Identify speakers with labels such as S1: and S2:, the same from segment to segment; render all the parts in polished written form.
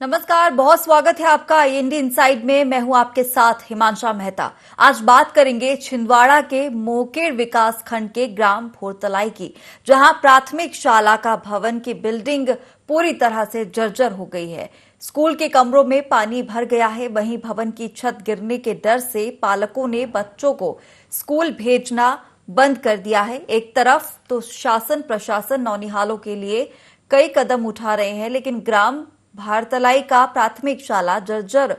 S1: नमस्कार, बहुत स्वागत है आपका आईएनडी इनसाइड में। मैं हूं आपके साथ हिमांशा मेहता। आज बात करेंगे छिंदवाड़ा के मोकेड़ विकास खंड के ग्राम भोरतलाई की, जहां प्राथमिक शाला का भवन की बिल्डिंग पूरी तरह से जर्जर हो गई है। स्कूल के कमरों में पानी भर गया है। वहीं भवन की छत गिरने के डर से पालकों ने बच्चों को स्कूल भेजना बंद कर दिया है। एक तरफ तो शासन प्रशासन नौनिहालों के लिए कई कदम उठा रहे हैं, लेकिन ग्राम भारतलाई का प्राथमिक शाला जर्जर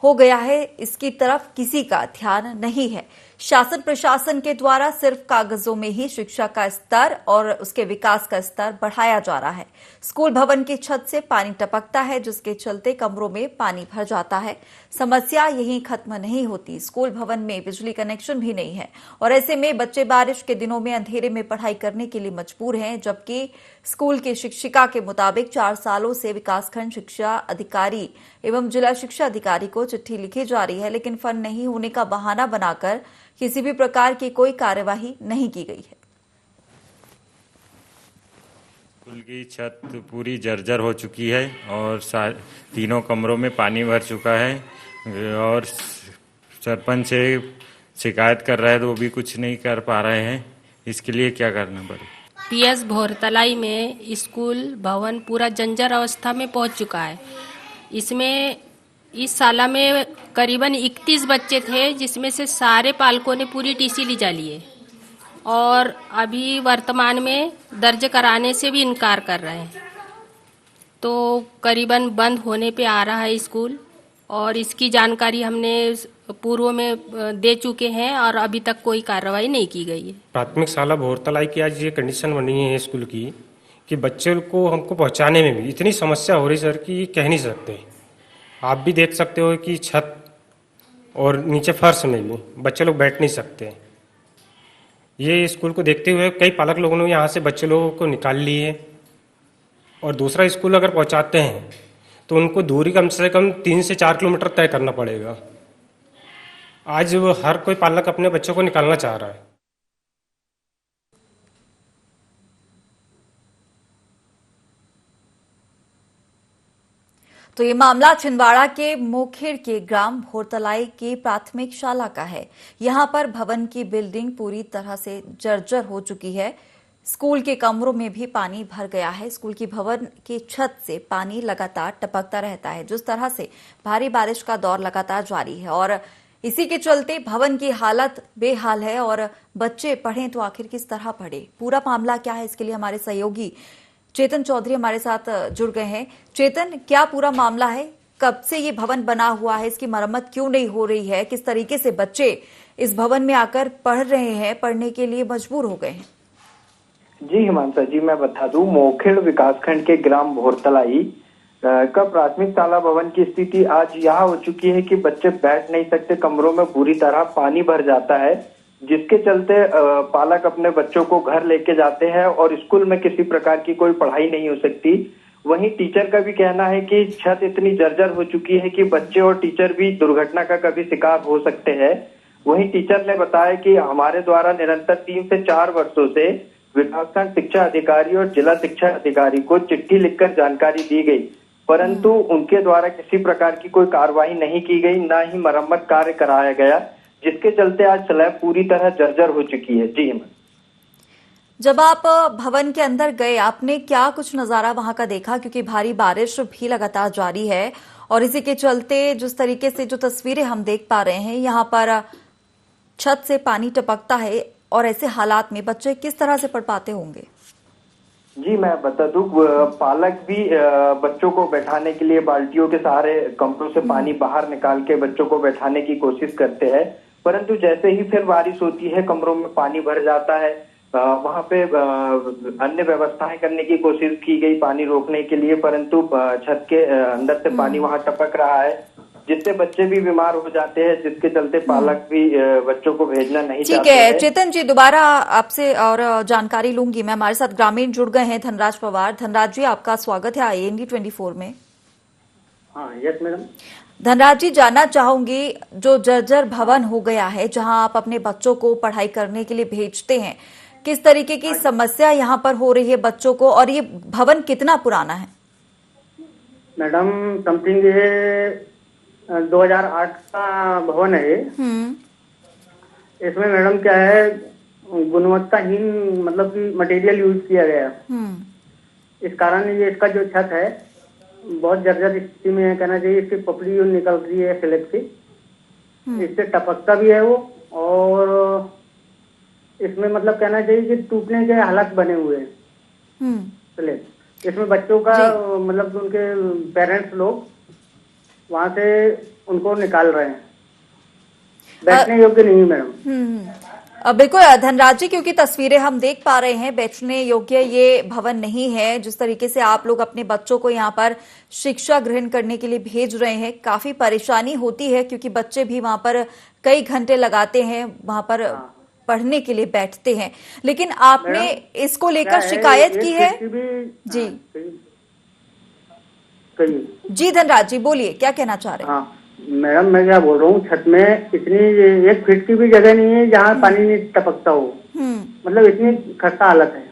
S1: हो गया है, इसकी तरफ किसी का ध्यान नहीं है। शासन प्रशासन के द्वारा सिर्फ कागजों में ही शिक्षा का स्तर और उसके विकास का स्तर बढ़ाया जा रहा है। स्कूल भवन की छत से पानी टपकता है, जिसके चलते कमरों में पानी भर जाता है। समस्या यही खत्म नहीं होती। स्कूल भवन में बिजली कनेक्शन भी नहीं है और ऐसे में बच्चे बारिश के दिनों में अंधेरे में पढ़ाई करने के लिए मजबूर हैं। जबकि स्कूल की शिक्षिका के मुताबिक 4 सालों से विकासखंड शिक्षा अधिकारी एवं जिला शिक्षा अधिकारी को चिट्ठी लिखी जा रही है, लेकिन फंड नहीं होने का बहाना बनाकर किसी भी प्रकार की कोई कार्यवाही नहीं की गई है।
S2: स्कूल की छत पूरी जर्जर हो चुकी है और तीनों कमरों में पानी भर चुका है और सरपंच से शिकायत कर रहा है तो वो भी कुछ नहीं कर पा रहे हैं। इसके लिए क्या करना पड़े?
S3: पीएस भोरतलाई में स्कूल भवन पूरा जर्जर अवस्था में पहुंच चुका है। इसमें इस साला में करीबन 31 बच्चे थे, जिसमें से सारे पालकों ने पूरी टीसी ली लिए और अभी वर्तमान में दर्ज कराने से भी इनकार कर रहे हैं। तो करीबन बंद होने पे आ रहा है स्कूल और इसकी जानकारी हमने पूर्व में दे चुके हैं और अभी तक कोई कार्रवाई नहीं की गई है।
S4: प्राथमिक शाला भोरतलाई की आज ये कंडीशन बनी है स्कूल की कि बच्चे को हमको पहुंचाने में भी इतनी समस्या हो रही सर कि कह नहीं सकते। आप भी देख सकते हो कि छत और नीचे फर्श में भी बच्चे लोग बैठ नहीं सकते। ये स्कूल को देखते हुए कई पालक लोगों ने यहाँ से बच्चे लोगों को निकाल लिए और दूसरा स्कूल अगर पहुँचाते हैं तो उनको दूरी कम से कम 3 से 4 किलोमीटर तय करना पड़ेगा। आज हर कोई पालक अपने बच्चों को निकालना चाह रहा है।
S1: तो ये मामला छिंदवाड़ा के मोखेड़ के ग्राम भोरतलाई की प्राथमिक शाला का है। यहां पर भवन की बिल्डिंग पूरी तरह से जर्जर हो चुकी है। स्कूल के कमरों में भी पानी भर गया है। स्कूल की भवन की छत से पानी लगातार टपकता रहता है। जिस तरह से भारी बारिश का दौर लगातार जारी है और इसी के चलते भवन की हालत बेहाल है और बच्चे पढ़ें तो आखिर किस तरह पढ़े। पूरा मामला क्या है, इसके लिए हमारे सहयोगी चेतन चौधरी हमारे साथ जुड़ गए हैं। चेतन, क्या पूरा मामला है? कब से ये भवन बना हुआ है? इसकी मरम्मत क्यों नहीं हो रही है? किस तरीके से बच्चे इस भवन में आकर पढ़ रहे हैं, पढ़ने के लिए मजबूर हो गए हैं?
S5: जी हिमांशा जी, मैं बता दूं, मोखेड़ विकासखंड के ग्राम भोरतलाई का प्राथमिक शाला भवन की स्थिति आज यह हो चुकी है कि बच्चे बैठ नहीं सकते। कमरों में बुरी तरह पानी भर जाता है, जिसके चलते पालक अपने बच्चों को घर लेके जाते हैं और स्कूल में किसी प्रकार की कोई पढ़ाई नहीं हो सकती। वहीं टीचर का भी कहना है कि छत इतनी जर्जर हो चुकी है कि बच्चे और टीचर भी दुर्घटना का कभी शिकार हो सकते हैं। वहीं टीचर ने बताया कि हमारे द्वारा निरंतर 3 से 4 वर्षों से विकासखंड शिक्षा अधिकारी और जिला शिक्षा अधिकारी को चिट्ठी लिखकर जानकारी दी गई, परंतु उनके द्वारा किसी प्रकार की कोई कार्रवाई नहीं की गई, न ही मरम्मत कार्य कराया गया, जिसके चलते आज स्लैब पूरी तरह जर्जर हो चुकी है। जी,
S1: जब आप भवन के अंदर गए, आपने क्या कुछ नजारा वहां का देखा? क्योंकि भारी बारिश भी लगातार जारी है और इसी के चलते जिस तरीके से जो तस्वीरें हम देख पा रहे हैं, यहाँ पर छत से पानी टपकता है और ऐसे हालात में बच्चे किस तरह से पढ़ पाते होंगे?
S5: जी, मैं बता दूं, पालक भी बच्चों को बैठाने के लिए बाल्टियों के सहारे कमरों से पानी बाहर निकाल के बच्चों को बैठाने की कोशिश करते हैं, परंतु जैसे ही फिर बारिश होती है कमरों में पानी भर जाता है। वहां पे अन्य व्यवस्थाएं करने की कोशिश की गई पानी रोकने के लिए, परंतु छत के अंदर से पानी वहां टपक रहा है, जिससे बच्चे भी बीमार हो जाते हैं, जिसके चलते पालक भी बच्चों को भेजना नहीं चाहते हैं।
S1: ठीक है चेतन जी, दोबारा आपसे और जानकारी लूंगी मैं। हमारे साथ ग्रामीण जुड़ गए हैं, धनराज पवार। धनराज जी, आपका स्वागत है आईएनडी 24 में।
S5: हाँ, यस मैडम।
S1: धनराज जी, जानना चाहूंगी, जो जर्जर भवन हो गया है जहां आप अपने बच्चों को पढ़ाई करने के लिए भेजते हैं, किस तरीके की समस्या यहाँ पर हो रही है बच्चों को, और ये भवन कितना पुराना है?
S6: मैडम समथिंग ये 2008 का भवन है ये। इसमें मैडम क्या है, गुणवत्ताहीन मतलब कि मटेरियल यूज किया गया। इस कारण ये इसका जो छत है बहुत जर्जर स्थिति में है, कहना चाहिए। इसकी पपड़ी निकल रही है स्लैब की, इससे टपकता भी है वो, और इसमें मतलब कहना चाहिए कि टूटने के हालात बने हुए हैं स्लैब। इसमें बच्चों का मतलब उनके पेरेंट्स लोग वहां से उनको निकाल रहे हैं, बैठने योग्य नहीं है मैडम।
S1: बिल्कुल धनराज जी, क्योंकि तस्वीरें हम देख पा रहे हैं, बैठने योग्य ये भवन नहीं है। जिस तरीके से आप लोग अपने बच्चों को यहाँ पर शिक्षा ग्रहण करने के लिए भेज रहे हैं, काफी परेशानी होती है, क्योंकि बच्चे भी वहां पर कई घंटे लगाते हैं, वहां पर पढ़ने के लिए बैठते हैं। लेकिन आपने इसको लेकर शिकायत की है? जी जी धनराज जी, बोलिए, क्या कहना चाह रहे हैं?
S6: हाँ मैडम, मैं क्या बोल रहा हूँ, छत में इतनी 1 फीट की भी जगह नहीं है जहाँ पानी नहीं टपकता हो। मतलब इतनी खस्ता हालत है।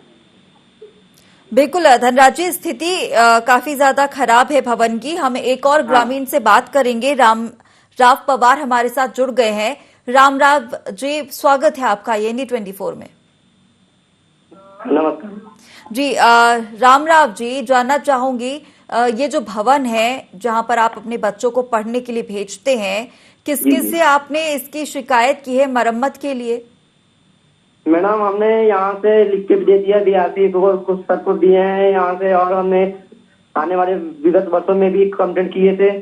S1: बिल्कुल धनराज जी, स्थिति काफी ज्यादा खराब है भवन की। हम एक और ग्रामीण से बात करेंगे। राव पवार हमारे साथ जुड़ गए हैं। राव जी, स्वागत है आपका येनी 24 में।
S6: नमस्कार
S1: जी। राव जी, जानना चाहूंगी, ये जो भवन है जहां पर आप अपने बच्चों को पढ़ने के लिए भेजते हैं, किस से आपने इसकी शिकायत की है मरम्मत के लिए?
S6: मैडम, हमने यहाँ से लिख के भी दे दिया, DRC को कुछ सर को दिए हैं यहाँ से, और हमने आने वाले विगत वर्षों में भी कंप्लेंट किए थे।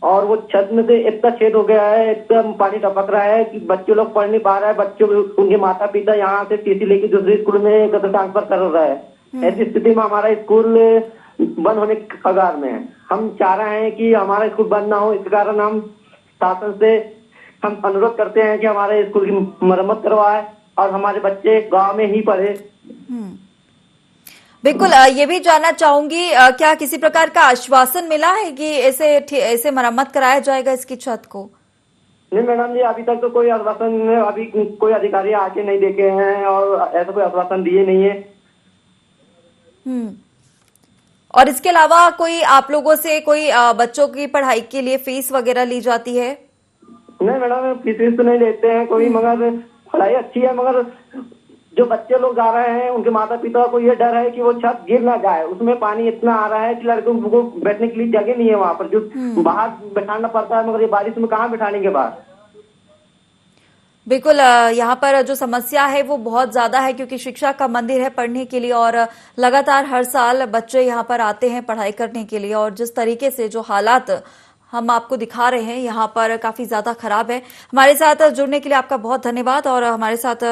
S6: और वो छत में से इतना छेद हो गया है, एकदम पानी टपक रहा है कि बच्चे लोग पढ़ नहीं पा रहे हैं। बच्चों उनके माता पिता यहाँ से TC लेके दूसरे स्कूल में ट्रांसफर कर रहा है। ऐसी स्थिति में हमारा स्कूल बंद होने के कगार में है। हम चाह रहे हैं कि हमारा स्कूल बंद ना हो। इस कारण हम शासन से हम अनुरोध करते हैं कि हमारे स्कूल की मरम्मत करवाए और हमारे बच्चे गांव में ही पढ़े।
S1: बिल्कुल, ये भी जानना चाहूंगी, क्या किसी प्रकार का आश्वासन मिला है कि ऐसे मरम्मत कराया जाएगा इसकी छत को?
S6: नहीं मैडम जी, अभी तक तो कोई आश्वासन, अभी कोई अधिकारी आके नहीं देखे हैं और ऐसा कोई आश्वासन दिए नहीं है।
S1: और इसके अलावा कोई आप लोगों से कोई बच्चों की पढ़ाई के लिए फीस वगैरह ली जाती है?
S6: नहीं मैडम, फीस तो नहीं लेते हैं कोई, मगर पढ़ाई अच्छी है। मगर जो बच्चे लोग जा रहे हैं उनके माता पिता को ये डर है कि वो छत गिर ना जाए। उसमें पानी इतना आ रहा है कि लड़कों को बैठने के लिए जगह नहीं है वहां पर, जो बाहर बैठाना पड़ता है। मगर ये बारिश में कहाँ बैठाने बाहर?
S1: बिल्कुल, यहाँ पर जो समस्या है वो बहुत ज्यादा है, क्योंकि शिक्षा का मंदिर है पढ़ने के लिए, और लगातार हर साल बच्चे यहाँ पर आते हैं पढ़ाई करने के लिए। और जिस तरीके से जो हालात हम आपको दिखा रहे हैं यहाँ पर काफी ज्यादा खराब है। हमारे साथ जुड़ने के लिए आपका बहुत धन्यवाद। और हमारे साथ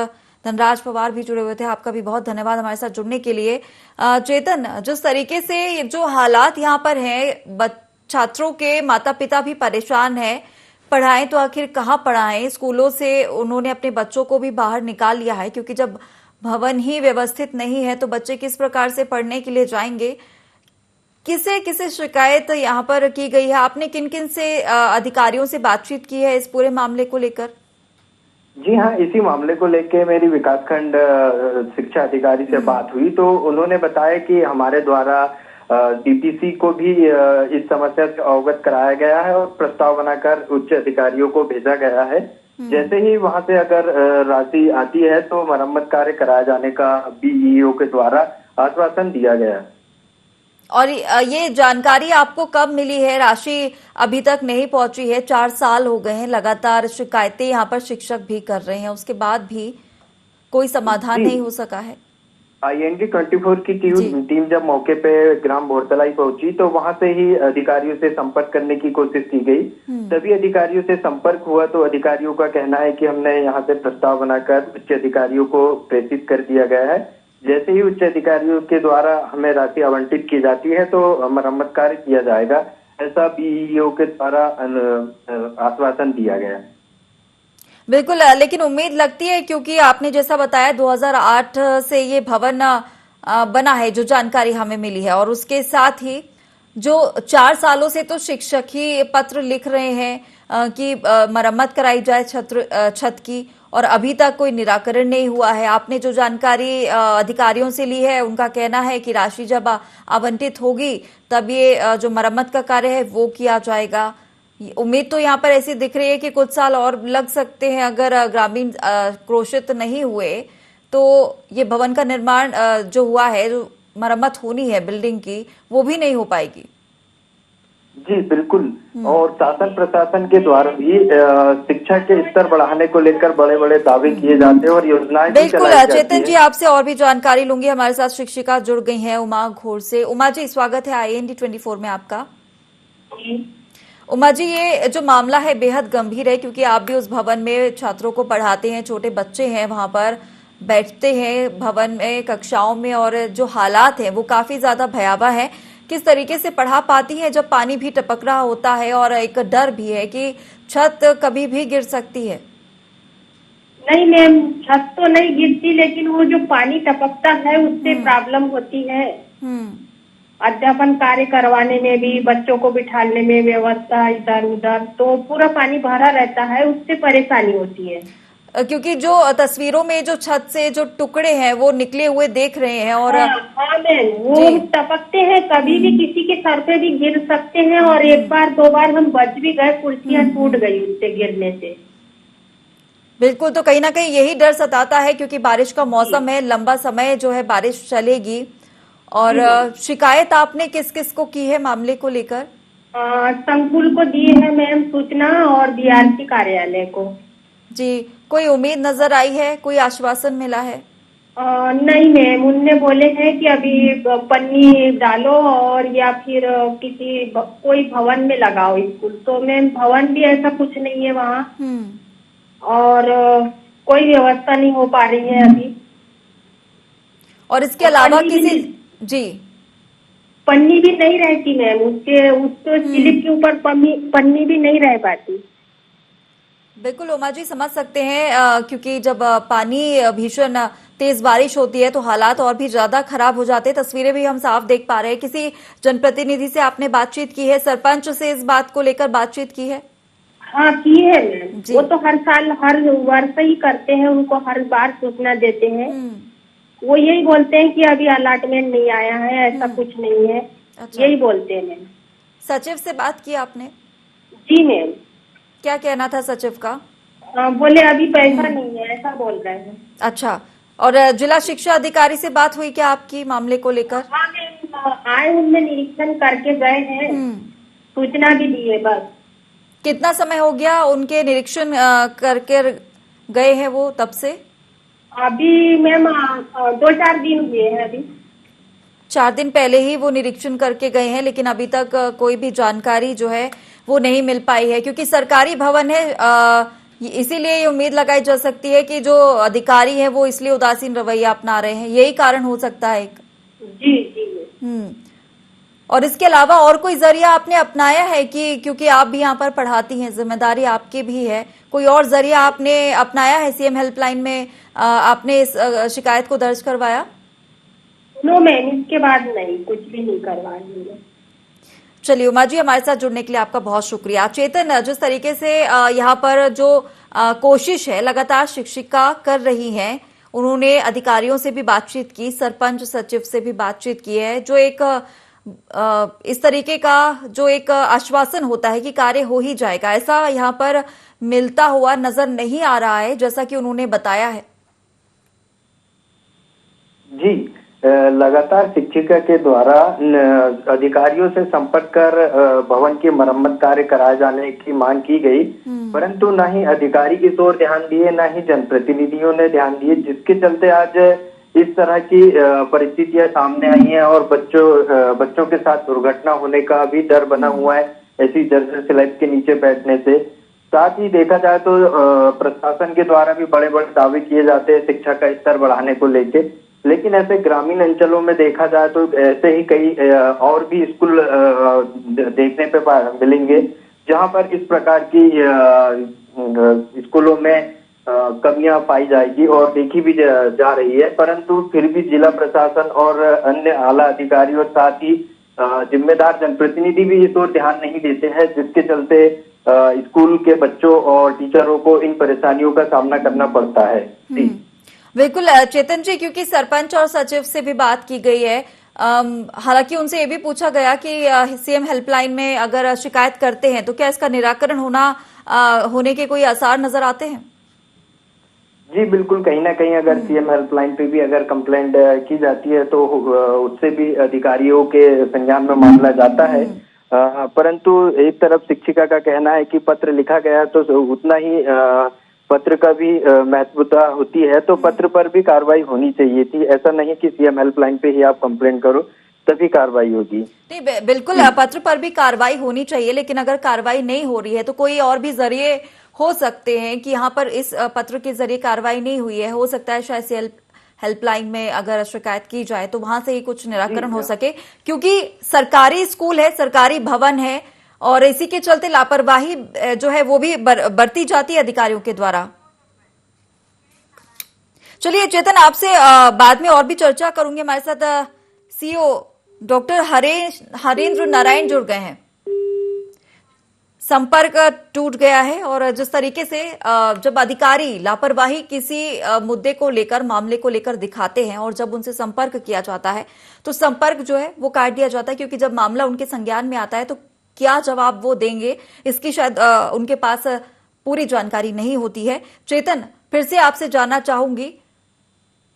S1: धनराज पवार भी जुड़े हुए थे, आपका भी बहुत धन्यवाद हमारे साथ जुड़ने के लिए। चेतन, जिस तरीके से जो हालात यहाँ पर हैं, छात्रों के माता पिता भी परेशान हैं, पढ़ाएं तो आखिर कहाँ पढ़ाएं? स्कूलों से उन्होंने अपने बच्चों को भी बाहर निकाल लिया है, क्योंकि जब भवन ही व्यवस्थित नहीं है तो बच्चे किस प्रकार से पढ़ने के लिए जाएंगे? किसे शिकायत यहाँ पर की गई है? आपने किन किन से अधिकारियों से बातचीत की है इस पूरे मामले को लेकर?
S5: जी हाँ, इसी मामले को लेके मेरी विकासखंड शिक्षा अधिकारी से बात हुई, तो उन्होंने बताया कि हमारे द्वारा DPC को भी इस समस्या से अवगत कराया गया है और प्रस्ताव बनाकर उच्च अधिकारियों को भेजा गया है। जैसे ही वहां से अगर राशि आती है तो मरम्मत कार्य कराए जाने का BEO के द्वारा आश्वासन दिया गया।
S1: और ये जानकारी आपको कब मिली है? राशि अभी तक नहीं पहुंची है, 4 साल हो गए हैं, लगातार शिकायतें यहाँ पर शिक्षक भी कर रहे हैं, उसके बाद भी कोई समाधान नहीं हो सका है।
S5: IND 24 की टीम जब मौके पे ग्राम भोरतलाई पहुंची तो वहां से ही अधिकारियों से संपर्क करने की कोशिश की गई। सभी अधिकारियों से संपर्क हुआ तो अधिकारियों का कहना है कि हमने यहाँ से प्रस्ताव बनाकर उच्च अधिकारियों को प्रेषित कर दिया गया है। जैसे ही उच्च अधिकारियों के द्वारा हमें राशि आवंटित की जाती है तो मरम्मत कार्य किया जाएगा, ऐसा BEO के द्वारा आश्वासन दिया गया है।
S1: बिल्कुल, लेकिन उम्मीद लगती है, क्योंकि आपने जैसा बताया 2008 से ये भवन बना है, जो जानकारी हमें मिली है, और उसके साथ ही जो 4 सालों से तो शिक्षक ही पत्र लिख रहे हैं कि मरम्मत कराई जाए छत की, और अभी तक कोई निराकरण नहीं हुआ है। आपने जो जानकारी अधिकारियों से ली है, उनका कहना है कि राशि जब आवंटित होगी तब ये जो मरम्मत का कार्य है वो किया जाएगा। उम्मीद तो यहाँ पर ऐसी दिख रही है कि कुछ साल और लग सकते हैं। अगर ग्रामीण क्रोशित नहीं हुए तो ये भवन का निर्माण जो हुआ है, जो मरम्मत होनी है बिल्डिंग की, वो भी नहीं हो पाएगी।
S5: जी बिल्कुल। और शासन प्रशासन के द्वारा भी शिक्षा के स्तर बढ़ाने को लेकर बड़े बड़े दावे किए जाते हैं और योजनाएं भी
S1: बिल्कुल।
S5: चलाई जाती
S1: चेतन
S5: है।
S1: जी, आपसे और भी जानकारी लूंगी। हमारे साथ शिक्षिका जुड़ गई हैं उमा घोर से। उमा जी, स्वागत है IND 24 में आपका। उमा जी, ये जो मामला है बेहद गंभीर है, क्योंकि आप भी उस भवन में छात्रों को पढ़ाते हैं, छोटे बच्चे हैं, वहां पर बैठते हैं भवन में, कक्षाओं में, और जो हालात हैं वो काफी ज्यादा भयावह है। किस तरीके से पढ़ा पाती हैं जब पानी भी टपक रहा होता है और एक डर भी है कि छत कभी भी गिर सकती है?
S7: नहीं मैम, छत तो नहीं गिरती, लेकिन वो जो पानी टपकता है उससे प्रॉब्लम होती है। अध्यापन कार्य करवाने में भी, बच्चों को बिठाने में, व्यवस्था इधर उधर, तो पूरा पानी भरा रहता है, उससे परेशानी होती है।
S1: क्योंकि जो तस्वीरों में जो छत से जो टुकड़े हैं वो निकले हुए देख रहे हैं। और
S7: हाँ मैम, वो टपकते हैं, कभी भी किसी के सर पे भी गिर सकते हैं। और एक बार दो बार हम बच भी गए, कुर्सियां टूट गई उससे गिरने से।
S1: बिल्कुल, तो कहीं ना कहीं यही डर सताता है, क्योंकि बारिश का मौसम है, लंबा समय जो है बारिश चलेगी। और शिकायत आपने किस किस को की है मामले को लेकर?
S7: संकुल को दी है मैम सूचना, और DRC कार्यालय को।
S1: जी, कोई उम्मीद नजर आई है, कोई आश्वासन मिला है?
S7: नहीं मैम, उनने बोले हैं कि अभी पन्नी डालो और या फिर किसी कोई भवन में लगाओ स्कूल। तो मैम भवन भी ऐसा कुछ नहीं है वहाँ, और कोई व्यवस्था नहीं हो पा रही है अभी।
S1: और इसके अलावा किसी जी
S7: पन्नी भी नहीं रहती मैम, उसके स्लिप के ऊपर पन्नी भी नहीं रह पाती।
S1: बिल्कुल उमा जी, समझ सकते हैं, क्योंकि जब पानी भीषण तेज बारिश होती है तो हालात और भी ज्यादा खराब हो जाते हैं। तस्वीरें भी हम साफ देख पा रहे हैं। किसी जनप्रतिनिधि से आपने बातचीत की है? सरपंच से इस बात को लेकर बातचीत की है?
S7: हाँ की है मैम, वो तो हर साल हर वर्ष ही करते हैं, उनको हर बार सूचना देते हैं। वो यही बोलते हैं कि अभी अलॉटमेंट नहीं आया है, ऐसा कुछ नहीं है। अच्छा। यही बोलते हैं मैम।
S1: सचिव से बात की आपने?
S7: जी मैम। क्या
S1: कहना था सचिव का?
S7: बोले अभी पैसा नहीं है, ऐसा बोल रहे हैं।
S1: अच्छा, और जिला शिक्षा अधिकारी से बात हुई क्या आपकी मामले को लेकर?
S7: हाँ मैम, आए, उनमें निरीक्षण करके गए हैं, सूचना भी दी है। बस
S1: कितना समय हो गया उनके निरीक्षण करके गए हैं वो तब से?
S7: अभी मैम 2-4 दिन हुए हैं। अभी
S1: 4 दिन पहले ही वो निरीक्षण करके गए हैं, लेकिन अभी तक कोई भी जानकारी जो है वो नहीं मिल पाई है, क्योंकि सरकारी भवन है। इसीलिए ये उम्मीद लगाई जा सकती है कि जो अधिकारी हैं वो इसलिए उदासीन रवैया अपना रहे हैं, यही कारण हो सकता है।
S7: जी जी।
S1: और इसके अलावा और कोई जरिया आपने अपनाया है कि, क्योंकि आप भी यहाँ पर पढ़ाती हैं, जिम्मेदारी आपकी भी है, कोई और जरिया आपने अपनाया है? CM हेल्पलाइन में आपने इस शिकायत को दर्ज करवाया?
S7: नो मैम, इसके बाद नहीं, कुछ भी नहीं करवाया।
S1: चलिए उमा जी, हमारे साथ जुड़ने के लिए आपका बहुत शुक्रिया। चेतन, जिस तरीके से यहाँ पर जो कोशिश है लगातार शिक्षिका कर रही हैं, उन्होंने अधिकारियों से भी बातचीत की, सरपंच सचिव से भी बातचीत की है, जो एक इस तरीके का जो एक आश्वासन होता है कि कार्य हो ही जाएगा, ऐसा यहाँ पर मिलता हुआ नजर नहीं आ रहा है, जैसा कि उन्होंने बताया है।
S5: जी, लगातार शिक्षिका के द्वारा अधिकारियों से संपर्क कर भवन की मरम्मत कार्य कराए जाने की मांग की गई, परंतु न ही अधिकारी इस ओर ध्यान दिए, न ही जनप्रतिनिधियों ने ध्यान दिए, जिसके चलते आज इस तरह की परिस्थितियां सामने आई हैं और बच्चों के साथ दुर्घटना होने का भी डर बना हुआ है ऐसी जर्जर स्लैब के नीचे बैठने से। साथ ही देखा जाए तो प्रशासन के द्वारा भी बड़े बड़े दावे किए जाते हैं शिक्षा का स्तर बढ़ाने को लेके, लेकिन ऐसे ग्रामीण अंचलों में देखा जाए तो ऐसे ही कई और भी स्कूल देखने पे मिलेंगे जहां पर इस प्रकार की स्कूलों में कमियां पाई जाएगी और देखी भी जा रही है, परंतु फिर भी जिला प्रशासन और अन्य आला अधिकारी और साथ ही जिम्मेदार जनप्रतिनिधि भी इस ओर ध्यान नहीं देते हैं, जिसके चलते स्कूल के बच्चों और टीचरों को इन परेशानियों का सामना करना पड़ता है। जी
S1: बिल्कुल चेतन जी, क्योंकि सरपंच और सचिव से भी बात की गई है, हालांकि उनसे ये भी पूछा गया कि सीएम हेल्पलाइन में अगर शिकायत करते हैं तो क्या इसका निराकरण होने के कोई आसार नजर आते हैं?
S5: जी बिल्कुल, कहीं ना कहीं अगर सीएम हेल्पलाइन पे भी अगर कंप्लेंट की जाती है तो उससे भी अधिकारियों के संज्ञान में मामला जाता है। परंतु एक तरफ शिक्षिका का कहना है कि पत्र लिखा गया तो उतना ही पत्र का भी महत्वता होती है, तो पत्र पर भी कार्रवाई होनी चाहिए थी। ऐसा नहीं कि सीएम हेल्पलाइन पे ही आप कंप्लेंट करो तभी कार्रवाई होगी।
S1: नहीं, बिल्कुल पत्र पर भी कार्रवाई होनी चाहिए, लेकिन अगर कार्रवाई नहीं हो रही है तो कोई और भी जरिए हो सकते हैं कि यहाँ पर इस पत्र के जरिए कार्रवाई नहीं हुई है। हो सकता है शायद हेल्पलाइन में अगर शिकायत की जाए तो वहां से ही कुछ निराकरण हो सके, क्योंकि सरकारी स्कूल है, सरकारी भवन है, और इसी के चलते लापरवाही जो है वो भी बरती जाती है अधिकारियों के द्वारा। चलिए चेतन, आपसे बाद में और भी चर्चा करूंगी। हमारे साथ सीईओ डॉक्टर हरेंद्र नारायण जुड़ गए हैं। संपर्क टूट गया है, और जिस तरीके से जब अधिकारी लापरवाही किसी मुद्दे को लेकर, मामले को लेकर दिखाते हैं और जब उनसे संपर्क किया जाता है तो संपर्क जो है वो काट दिया जाता है, क्योंकि जब मामला उनके संज्ञान में आता है तो क्या जवाब वो देंगे इसकी शायद उनके पास पूरी जानकारी नहीं होती है। चेतन, फिर से आपसे जानना चाहूंगी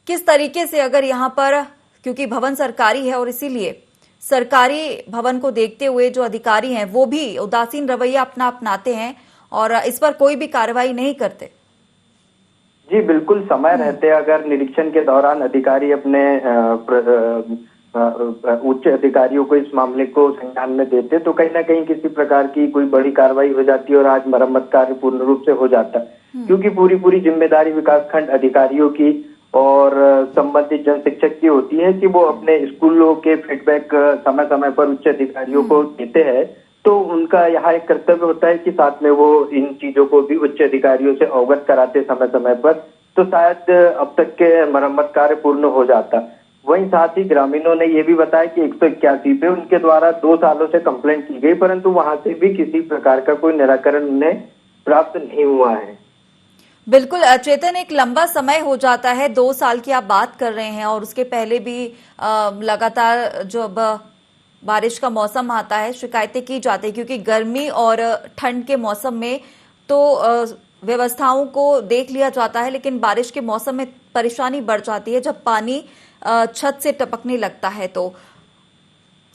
S1: किस तरीके से, अगर यहाँ पर क्योंकि भवन सरकारी है और इसीलिए सरकारी भवन को देखते हुए जो अधिकारी हैं वो भी उदासीन रवैया अपनाते हैं और इस पर कोई भी कार्रवाई नहीं करते।
S5: जी बिल्कुल, समय रहते अगर निरीक्षण के दौरान अधिकारी अपने उच्च अधिकारियों को इस मामले को संज्ञान में देते तो कहीं ना कहीं किसी प्रकार की कोई बड़ी कार्रवाई हो जाती है और आज मरम्मत कार्य पूर्ण रूप से हो जाता, क्योंकि पूरी जिम्मेदारी विकासखंड अधिकारियों की और संबंधित जन शिक्षक की होती है कि वो अपने स्कूलों के फीडबैक समय समय पर उच्च अधिकारियों को देते हैं। तो उनका यहाँ एक कर्तव्य होता है कि साथ में वो इन चीजों को भी उच्च अधिकारियों से अवगत कराते समय समय पर, तो शायद अब तक के मरम्मत कार्य पूर्ण हो जाता। वहीं साथ ही ग्रामीणों ने ये भी बताया कि 181 पे उनके द्वारा 2 सालों से कंप्लेंट की गई, परंतु वहां से भी किसी प्रकार का कोई निराकरण उन्हें प्राप्त नहीं हुआ है।
S1: बिल्कुल चेतन, एक लंबा समय हो जाता है, 2 साल की आप बात कर रहे हैं, और उसके पहले भी लगातार जब बारिश का मौसम आता है शिकायतें की जाती है, क्योंकि गर्मी और ठंड के मौसम में तो व्यवस्थाओं को देख लिया जाता है, लेकिन बारिश के मौसम में परेशानी बढ़ जाती है जब पानी छत से टपकने लगता है। तो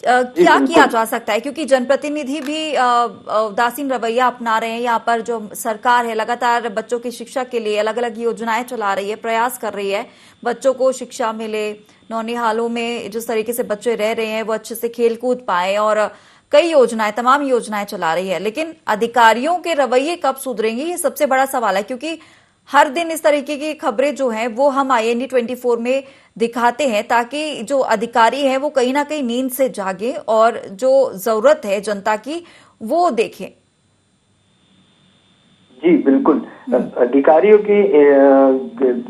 S1: क्या किया जा सकता है, क्योंकि जनप्रतिनिधि भी उदासीन रवैया अपना रहे हैं। यहाँ पर जो सरकार है लगातार बच्चों की शिक्षा के लिए अलग अलग योजनाएं चला रही है, प्रयास कर रही है बच्चों को शिक्षा मिले, नौनिहालों में जिस तरीके से बच्चे रह रहे हैं वो अच्छे से खेल कूद पाए, और कई योजनाएं, तमाम योजनाएं चला रही है। लेकिन अधिकारियों के रवैये कब सुधरेंगे, ये सबसे बड़ा सवाल है, क्योंकि हर दिन इस तरीके की खबरें जो हैं वो हम IND 24 में दिखाते हैं, ताकि जो अधिकारी हैं वो कहीं ना कहीं नींद से जागे और जो जरूरत है जनता की वो देखें।
S5: जी बिल्कुल, अधिकारियों की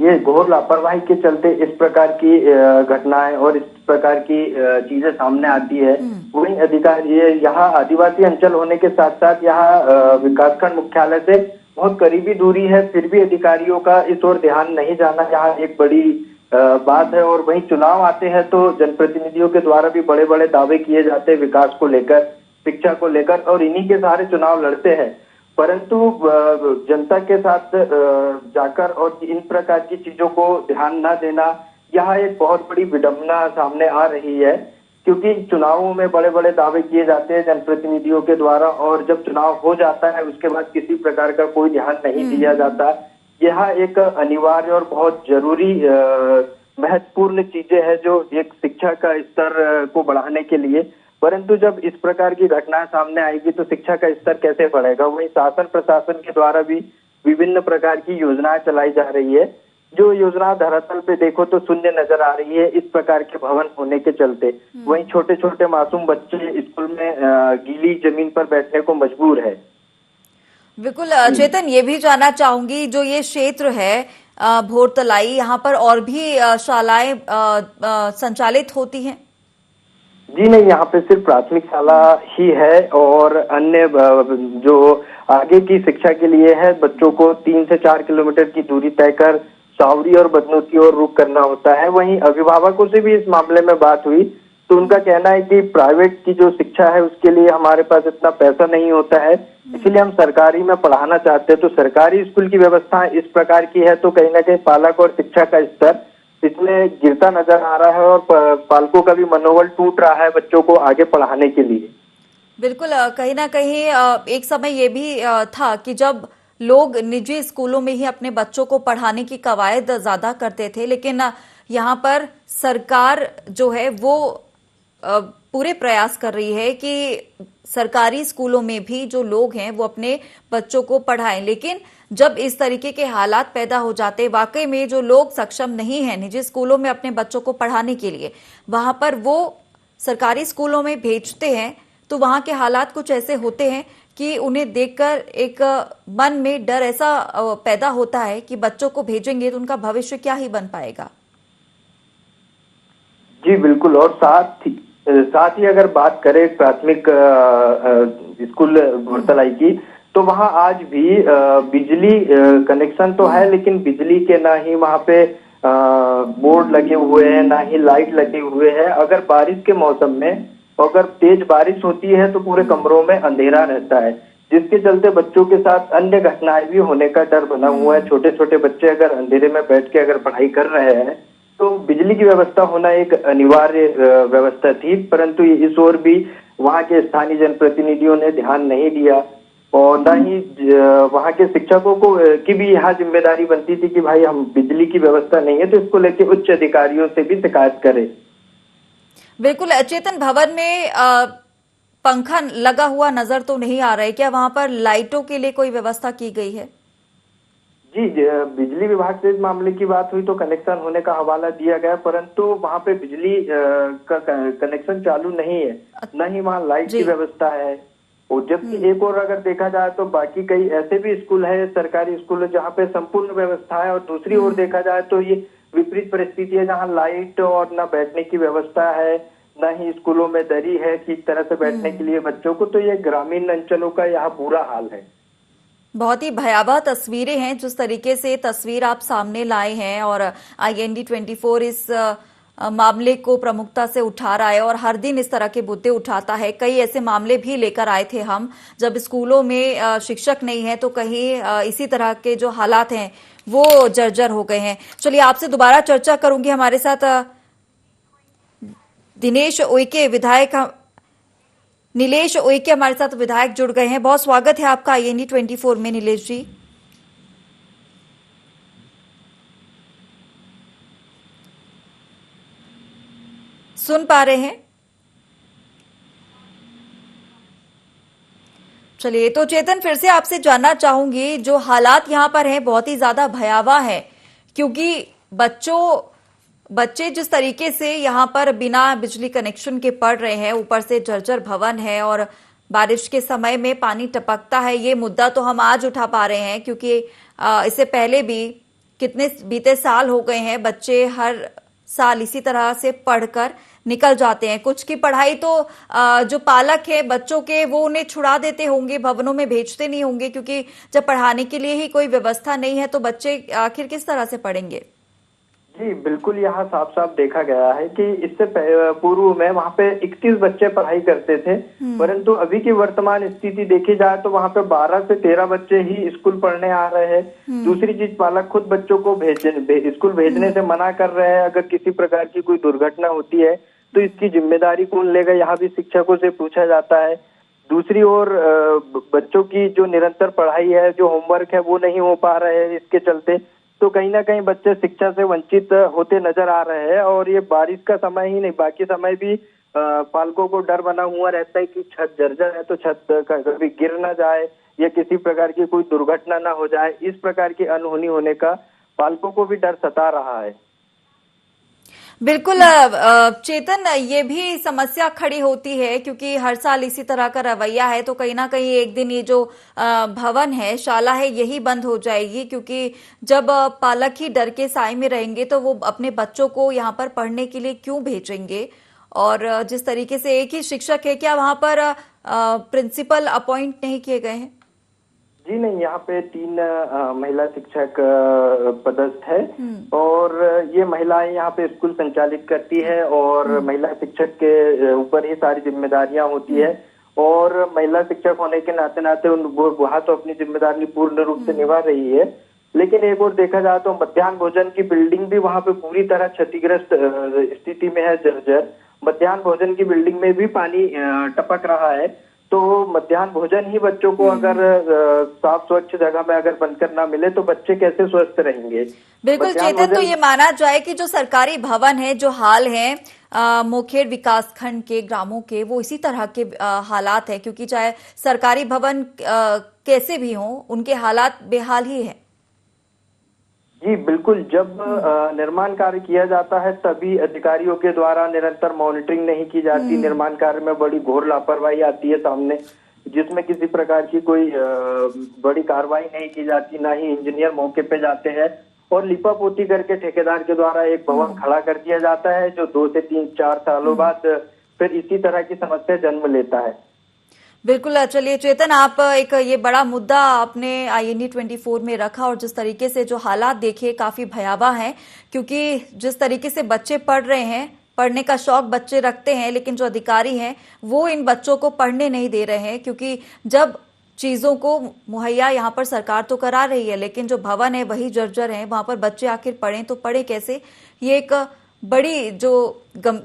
S5: ये घोर लापरवाही के चलते इस प्रकार की घटनाएं और इस प्रकार की चीजें सामने आती है। वहीं अधिकारी यहाँ आदिवासी अंचल होने के साथ साथ यहाँ विकासखंड मुख्यालय से बहुत करीबी दूरी है, फिर भी अधिकारियों का इस ओर ध्यान नहीं जाना यहाँ एक बड़ी बात है। और वहीं चुनाव आते हैं तो जनप्रतिनिधियों के द्वारा भी बड़े बड़े दावे किए जाते हैं विकास को लेकर, शिक्षा को लेकर, और इन्हीं के सारे चुनाव लड़ते हैं, परंतु जनता के साथ जाकर और इन प्रकार की चीजों को ध्यान न देना, यह एक बहुत बड़ी विडंबना सामने आ रही है। क्योंकि चुनावों में बड़े बड़े दावे किए जाते हैं जनप्रतिनिधियों के द्वारा, और जब चुनाव हो जाता है उसके बाद किसी प्रकार का कोई ध्यान नहीं दिया जाता। यह एक अनिवार्य और बहुत जरूरी महत्वपूर्ण चीजें हैं जो एक शिक्षा का स्तर को बढ़ाने के लिए, परंतु जब इस प्रकार की घटनाएं सामने आएगी तो शिक्षा का स्तर कैसे बढ़ेगा। वहीं शासन प्रशासन के द्वारा भी विभिन्न प्रकार की योजनाएं चलाई जा रही है, जो योजना धरातल पे देखो तो शून्य नजर आ रही है इस प्रकार के भवन होने के चलते। वहीं छोटे छोटे मासूम बच्चे स्कूल में गीली जमीन पर बैठने को मजबूर है।
S1: बिल्कुल चेतन, ये भी जानना चाहूंगी, जो ये क्षेत्र है भोरतलाई, यहाँ पर और भी शालाएं संचालित होती हैं?
S5: जी नहीं, यहाँ पे सिर्फ प्राथमिक शाला ही है और अन्य जो आगे की शिक्षा के लिए है बच्चों को 3 से 4 किलोमीटर की दूरी तय कर सावरी और बदनूर की ओर रुख करना होता है। वहीं अभिभावकों से भी इस मामले में बात हुई तो उनका कहना है कि प्राइवेट की जो शिक्षा है उसके लिए हमारे पास इतना पैसा नहीं होता है, इसलिए हम सरकारी में पढ़ाना चाहते हैं। तो सरकारी स्कूल की व्यवस्था इस प्रकार की है तो कहीं ना कहीं पालक और शिक्षा का स्तर इसमें गिरता नजर आ रहा है और पालकों का भी मनोबल टूट रहा है बच्चों को आगे पढ़ाने के लिए।
S1: बिल्कुल, कहीं ना कहीं एक समय ये भी था कि जब लोग निजी स्कूलों में ही अपने बच्चों को पढ़ाने की कवायद ज्यादा करते थे, लेकिन यहाँ पर सरकार जो है वो पूरे प्रयास कर रही है कि सरकारी स्कूलों में भी जो लोग हैं वो अपने बच्चों को पढ़ाएं। लेकिन जब इस तरीके के हालात पैदा हो जाते, वाकई में जो लोग सक्षम नहीं हैं निजी स्कूलों में अपने बच्चों को पढ़ाने के लिए, वहां पर वो सरकारी स्कूलों में भेजते हैं, तो वहां के हालात कुछ ऐसे होते हैं कि उन्हें देखकर एक मन में डर ऐसा पैदा होता है कि बच्चों को भेजेंगे तो उनका भविष्य क्या ही बन पाएगा।
S5: जी बिल्कुल, और साथ ही अगर बात करें प्राथमिक स्कूल घोरतलाई की तो वहां आज भी बिजली कनेक्शन तो है लेकिन बिजली के ना ही वहां पे बोर्ड लगे हुए हैं ना ही लाइट लगे हुए हैं। अगर बारिश के मौसम में अगर तेज बारिश होती है तो पूरे कमरों में अंधेरा रहता है, जिसके चलते बच्चों के साथ अन्य घटनाएं भी होने का डर बना हुआ है। छोटे छोटे बच्चे अगर अंधेरे में बैठ के अगर पढ़ाई कर रहे हैं तो बिजली की व्यवस्था होना एक अनिवार्य व्यवस्था थी, परंतु इस ओर भी वहां के स्थानीय जनप्रतिनिधियों ने ध्यान नहीं दिया और न ही वहां के शिक्षकों को की भी यहाँ जिम्मेदारी बनती थी कि भाई हम बिजली की व्यवस्था नहीं है तो इसको लेके उच्च अधिकारियों से भी शिकायत करें।
S1: बिल्कुल, चेतन भवन में पंखा लगा हुआ नजर तो नहीं आ रहा है, क्या वहां पर लाइटों के लिए कोई व्यवस्था की गई है?
S5: जी, बिजली विभाग से इस मामले की बात हुई तो कनेक्शन होने का हवाला दिया गया, परंतु वहां पे बिजली का कनेक्शन चालू नहीं है, न ही वहां लाइट की व्यवस्था है। और जबकि एक और अगर देखा जाए तो बाकी कई ऐसे भी स्कूल है, सरकारी स्कूल है जहाँ पे संपूर्ण व्यवस्था है, और दूसरी ओर देखा जाए तो ये विपरीत परिस्थिति है जहाँ लाइट और न बैठने की व्यवस्था है, न ही स्कूलों में दरी है ठीक तरह से बैठने के लिए बच्चों को। तो ये ग्रामीण अंचलों का यहाँ बुरा हाल है।
S1: बहुत ही भयावह तस्वीरें हैं जिस तरीके से तस्वीर आप सामने लाए हैं, और IND 24 इस मामले को प्रमुखता से उठा रहा है और हर दिन इस तरह के मुद्दे उठाता है। कई ऐसे मामले भी लेकर आए थे हम, जब स्कूलों में शिक्षक नहीं है तो कहीं इसी तरह के जो हालात हैं वो जर्जर हो गए हैं। चलिए, आपसे दोबारा चर्चा करूंगी। हमारे साथ दिनेश उइके विधायक, नीलेश उइके हमारे साथ विधायक जुड़ गए हैं। बहुत स्वागत है आपका IND 24 में नीलेश जी। सुन पा रहे हैं? चलिए, तो चेतन फिर से आपसे जानना चाहूंगी, जो हालात यहाँ पर हैं बहुत ही ज्यादा भयावह है, क्योंकि बच्चे जिस तरीके से यहाँ पर बिना बिजली कनेक्शन के पढ़ रहे हैं, ऊपर से जर्जर भवन है और बारिश के समय में पानी टपकता है। ये मुद्दा तो हम आज उठा पा रहे हैं क्योंकि इससे पहले भी कितने बीते साल हो गए हैं, बच्चे हर साल इसी तरह से पढ़कर निकल जाते हैं। कुछ की पढ़ाई तो जो पालक है बच्चों के, वो उन्हें छुड़ा देते होंगे, भवनों में भेजते नहीं होंगे, क्योंकि जब पढ़ाने के लिए ही कोई व्यवस्था नहीं है तो बच्चे आखिर किस तरह से पढ़ेंगे?
S5: जी बिल्कुल, यहाँ साफ साफ देखा गया है कि इससे पूर्व में वहाँ पे 31 बच्चे पढ़ाई करते थे, परंतु अभी की वर्तमान स्थिति देखी जाए तो वहाँ पे 12 से 13 बच्चे ही स्कूल पढ़ने आ रहे हैं। दूसरी चीज, पालक खुद बच्चों को स्कूल भेजने से मना कर रहे हैं। अगर किसी प्रकार की कोई दुर्घटना होती है तो इसकी जिम्मेदारी कौन लेगा, यहाँ भी शिक्षकों से पूछा जाता है। दूसरी ओर बच्चों की जो निरंतर पढ़ाई है, जो होमवर्क है, वो नहीं हो पा रहे हैं। इसके चलते तो कहीं ना कहीं बच्चे शिक्षा से वंचित होते नजर आ रहे हैं। और ये बारिश का समय ही नहीं, बाकी समय भी पालकों को डर बना हुआ रहता है कि छत जर्जर है तो छत कभी गिर ना जाए या किसी प्रकार की कोई दुर्घटना ना हो जाए। इस प्रकार की अनहोनी होने का पालकों को भी डर सता रहा है।
S1: बिल्कुल चेतन, ये भी समस्या खड़ी होती है क्योंकि हर साल इसी तरह का रवैया है, तो कहीं ना कहीं एक दिन ये जो भवन है, शाला है, यही बंद हो जाएगी, क्योंकि जब पालक ही डर के साए में रहेंगे तो वो अपने बच्चों को यहाँ पर पढ़ने के लिए क्यों भेजेंगे। और जिस तरीके से एक ही शिक्षक है, क्या वहां पर प्रिंसिपल अपॉइंट नहीं किए गए हैं?
S5: जी नहीं, यहाँ पे 3 महिला शिक्षक पदस्थ है और ये महिलाएं यहाँ पे स्कूल संचालित करती है और महिला शिक्षक के ऊपर ही सारी जिम्मेदारियां होती है और महिला शिक्षक होने के नाते नाते वहाँ तो अपनी जिम्मेदारी पूर्ण रूप से निभा रही है। लेकिन एक और देखा जाए तो मध्याह्न भोजन की बिल्डिंग भी वहाँ पे पूरी तरह क्षतिग्रस्त स्थिति में है, जर्जर। मध्याह्न भोजन की बिल्डिंग में भी पानी टपक रहा है, तो मध्याह्न भोजन ही बच्चों को अगर साफ स्वच्छ जगह में अगर बनकर ना मिले तो बच्चे कैसे स्वस्थ रहेंगे?
S1: बिल्कुल चेतन, तो ये माना जाए कि जो सरकारी भवन है, जो हाल है मोखेड़ विकासखंड के ग्रामों के, वो इसी तरह के हालात है, क्योंकि चाहे सरकारी भवन कैसे भी हों, उनके हालात बेहाल ही है।
S5: जी बिल्कुल, जब निर्माण कार्य किया जाता है तभी अधिकारियों के द्वारा निरंतर मॉनिटरिंग नहीं की जाती। निर्माण कार्य में बड़ी घोर लापरवाही आती है सामने, जिसमें किसी प्रकार की कोई बड़ी कार्रवाई नहीं की जाती, ना ही इंजीनियर मौके पे जाते हैं और लिपापोती करके ठेकेदार के द्वारा एक भवन खड़ा कर दिया जाता है, जो 2 से 3-4 सालों बाद फिर इसी तरह की समस्या जन्म लेता है।
S1: बिल्कुल, चलिए चेतन, आप एक ये बड़ा मुद्दा आपने IND 24 में रखा और जिस तरीके से जो हालात देखे काफी भयावह हैं, क्योंकि जिस तरीके से बच्चे पढ़ रहे हैं, पढ़ने का शौक बच्चे रखते हैं, लेकिन जो अधिकारी हैं वो इन बच्चों को पढ़ने नहीं दे रहे हैं, क्योंकि जब चीजों को मुहैया यहाँ पर सरकार तो करा रही है, लेकिन जो भवन है वही जर्जर है, वहां पर बच्चे आखिर पढ़ें तो पढ़े कैसे? ये एक बड़ी जो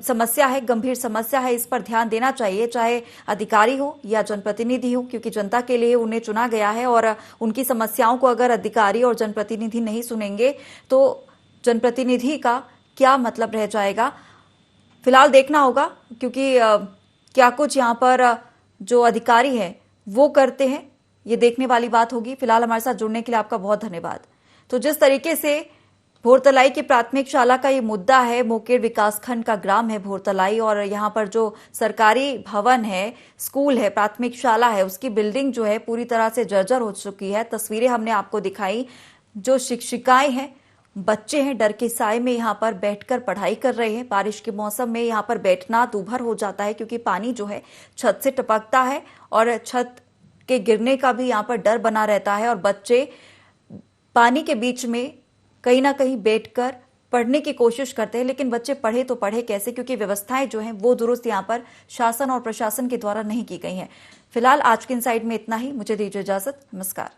S1: समस्या है, गंभीर समस्या है, इस पर ध्यान देना चाहिए, चाहे अधिकारी हो या जनप्रतिनिधि हो, क्योंकि जनता के लिए उन्हें चुना गया है और उनकी समस्याओं को अगर अधिकारी और जनप्रतिनिधि नहीं सुनेंगे तो जनप्रतिनिधि का क्या मतलब रह जाएगा? फिलहाल देखना होगा, क्योंकि क्या कुछ यहाँ पर जो अधिकारी है वो करते हैं, ये देखने वाली बात होगी। फिलहाल हमारे साथ जुड़ने के लिए आपका बहुत धन्यवाद। तो जिस तरीके से भोरतलाई की प्राथमिक शाला का ये मुद्दा है, मोकेड़ विकासखंड का ग्राम है भोरतलाई, और यहाँ पर जो सरकारी भवन है, स्कूल है, प्राथमिक शाला है, उसकी बिल्डिंग जो है पूरी तरह से जर्जर हो चुकी है। तस्वीरें हमने आपको दिखाई, जो शिक्षिकाएं हैं, बच्चे हैं, डर के साए में यहाँ पर बैठकर पढ़ाई कर रहे हैं। बारिश के मौसम में यहाँ पर बैठना दूभर हो जाता है, क्योंकि पानी जो है छत से टपकता है और छत के गिरने का भी यहाँ पर डर बना रहता है और बच्चे पानी के बीच में कहीं ना कहीं बैठकर पढ़ने की कोशिश करते हैं, लेकिन बच्चे पढ़े तो पढ़े कैसे, क्योंकि व्यवस्थाएं जो हैं वो दुरुस्त यहाँ पर शासन और प्रशासन के द्वारा नहीं की गई हैं। फिलहाल आज के इनसाइड में इतना ही। मुझे दीजिए इजाजत। नमस्कार।